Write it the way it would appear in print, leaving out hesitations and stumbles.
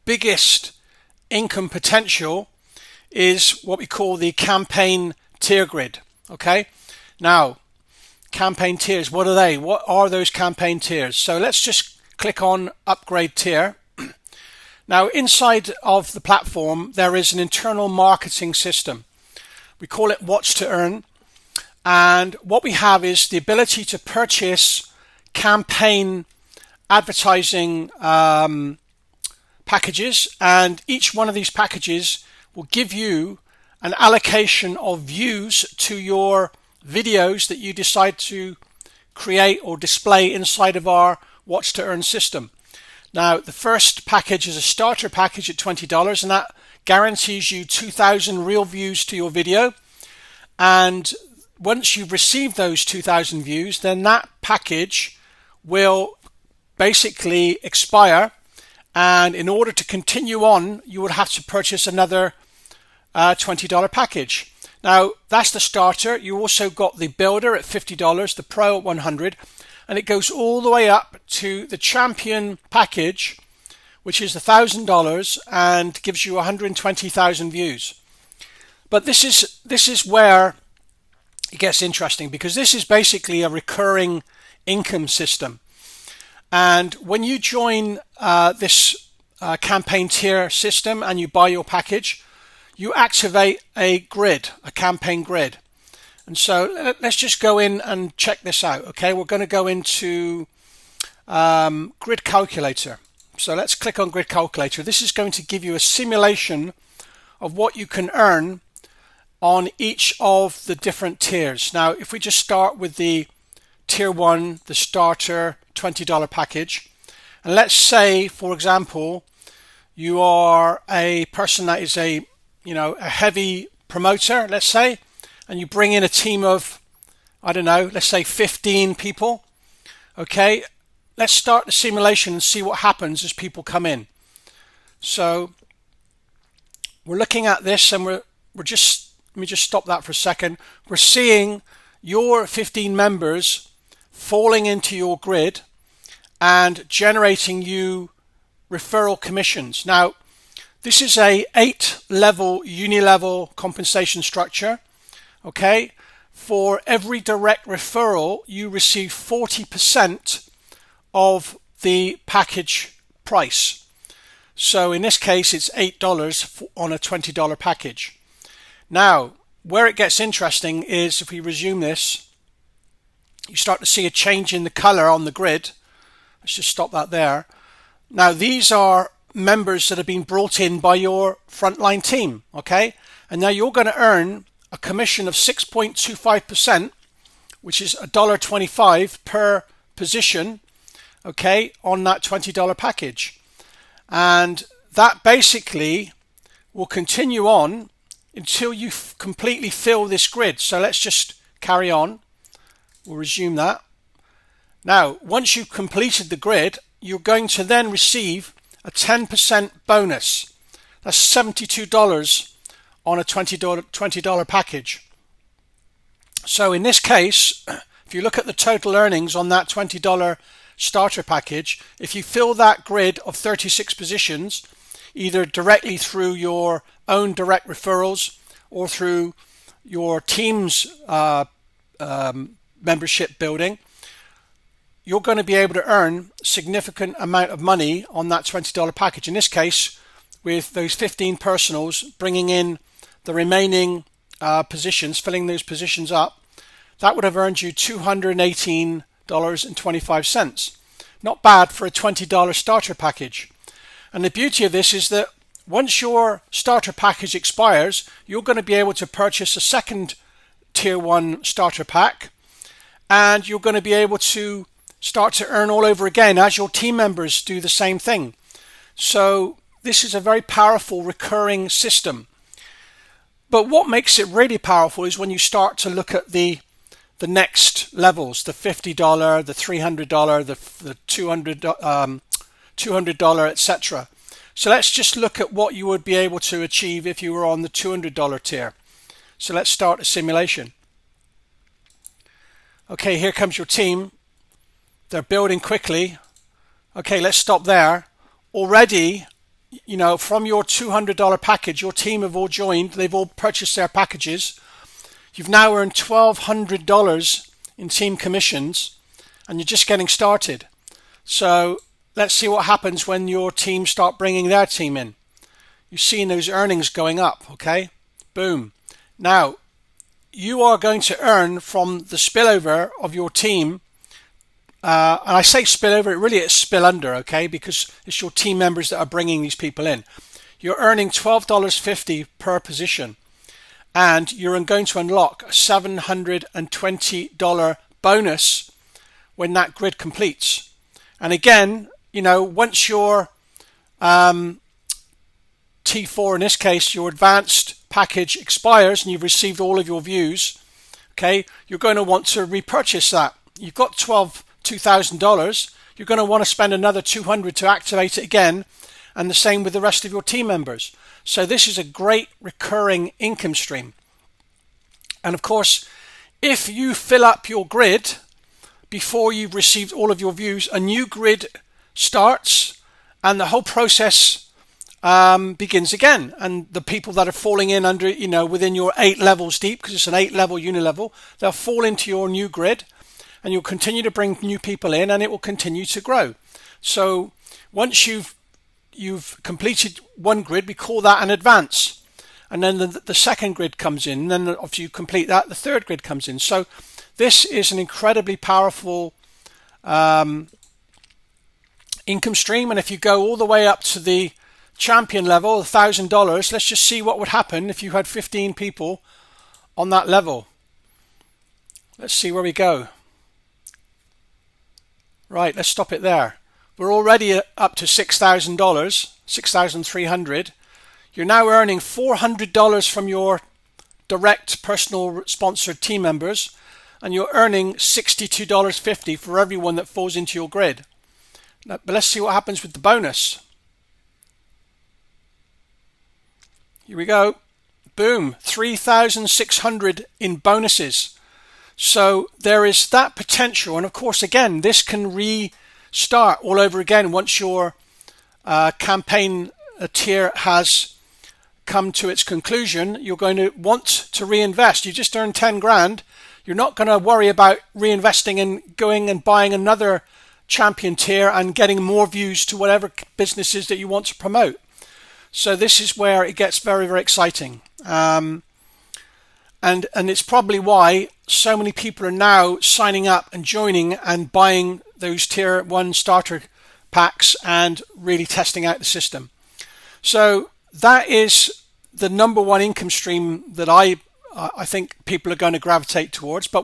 biggest income potential is what we call the campaign tier grid. Okay, now campaign tiers, what are they? What are those campaign tiers? So let's just click on upgrade tier. Now inside of the platform there is an internal marketing system. We call it Watch to Earn, and what we have is the ability to purchase campaign advertising packages, and each one of these packages will give you an allocation of views to your videos that you decide to create or display inside of our Watch to Earn system. Now the first package is a starter package at $20, and that guarantees you 2,000 real views to your video, and once you've received those 2,000 views, then that package will basically expire, and in order to continue on you would have to purchase another $20 package. Now that's the starter. You also got the builder at $50, the pro at $100, and it goes all the way up to the champion package, which is $1,000 and gives you 120,000 views. But this is where it gets interesting, because this is basically a recurring income system. And when you join this campaign tier system and you buy your package, you activate a grid, a campaign grid. And so let's just go in and check this out. Okay, we're going to go into Grid Calculator. So let's click on Grid Calculator. This is going to give you a simulation of what you can earn on each of the different tiers. Now, if we just start with the tier 1, the starter $20 package, and let's say, for example, you are a person that is a heavy promoter, let's say, and you bring in a team of, I don't know, let's say 15 people. Okay, let's start the simulation and see what happens as people come in. So we're looking at this, and we're just, let me just stop that for a second. We're seeing your 15 members falling into your grid and generating you referral commissions. Now, this is a 8-level unilevel compensation structure. Okay, for every direct referral you receive 40% of the package price. So in this case it's $8 on a $20 package. Now where it gets interesting is if we resume this, you start to see a change in the color on the grid. Let's just stop that there. Now these are members that have been brought in by your frontline team. Okay, and now you're going to earn a commission of 6.25%, which is $1.25 per position, okay, on that $20 package. And that basically will continue on until you completely fill this grid. So let's just carry on. We'll resume that. Now, once you've completed the grid, you're going to then receive a 10% bonus. That's $72 on a $20 package. So in this case, if you look at the total earnings on that $20 starter package, if you fill that grid of 36 positions, either directly through your own direct referrals or through your team's membership building, you're going to be able to earn a significant amount of money on that $20 package. In this case, with those 15 personals bringing in the remaining positions, filling those positions up, that would have earned you $218.25. Not bad for a $20 starter package. And the beauty of this is that once your starter package expires, you're going to be able to purchase a second tier 1 starter pack, and you're going to be able to start to earn all over again as your team members do the same thing. So this is a very powerful recurring system. But what makes it really powerful is when you start to look at the next levels, the $50, the $300, the $200, etc. So let's just look at what you would be able to achieve if you were on the $200 tier. So let's start a simulation. Okay, here comes your team. They're building quickly. Okay, let's stop there. Already you know, from your $200 package, your team have all joined, they've all purchased their packages. You've now earned $1,200 in team commissions, and you're just getting started. So let's see what happens when your team start bringing their team in. You're seeing those earnings going up, okay? Boom. Now, you are going to earn from the spillover of your team. And I say spillover, it really is spill under, okay? Because it's your team members that are bringing these people in. You're earning $12.50 per position. And you're going to unlock a $720 bonus when that grid completes. And again, you know, once your T4, in this case, your advanced package expires and you've received all of your views, okay, you're going to want to repurchase that. You've got $2,000. You're going to want to spend another $200 to activate it again, and the same with the rest of your team members. So this is a great recurring income stream. And of course, if you fill up your grid before you've received all of your views, a new grid starts and the whole process begins again. And the people that are falling in under, you know, within your 8 levels deep, because it's an 8-level unilevel, they'll fall into your new grid, and you'll continue to bring new people in, and it will continue to grow. So once you've completed one grid, we call that an advance. And then the second grid comes in, and then after you complete that, the third grid comes in. So this is an incredibly powerful income stream. And if you go all the way up to the champion level, $1,000, let's just see what would happen if you had 15 people on that level. Let's see where we go. Right, let's stop it there. We're already up to $6,000, $6,300. You're now earning $400 from your direct personal sponsored team members, and you're earning $62.50 for everyone that falls into your grid. But let's see what happens with the bonus. Here we go. Boom, 3,600 in bonuses. So there is that potential. And of course, again, this can restart all over again once your campaign tier has come to its conclusion. You're going to want to reinvest. You just earned 10 grand. You're not going to worry about reinvesting and going and buying another champion tier and getting more views to whatever businesses that you want to promote. So this is where it gets very, very exciting. And it's probably why so many people are now signing up and joining and buying those tier 1 starter packs and really testing out the system. So that is the number one income stream that I think people are going to gravitate towards. But